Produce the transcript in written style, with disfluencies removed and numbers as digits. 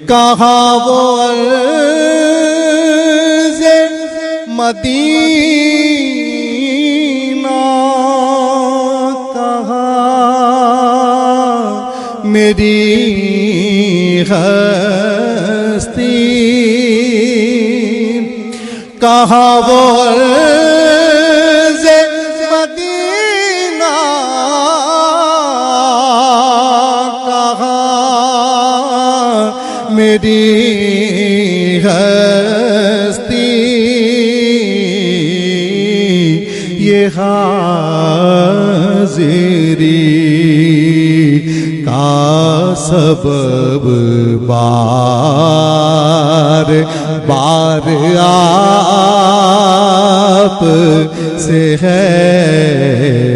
कहाँ वो अर्ज़े मदीना, कहाँ मेरी हस्ती, कहाँ वो अर्ज़े मदीना, कहाँ मेरी हस्ती, ये हाज़िरी का सबब बार बार आप से है।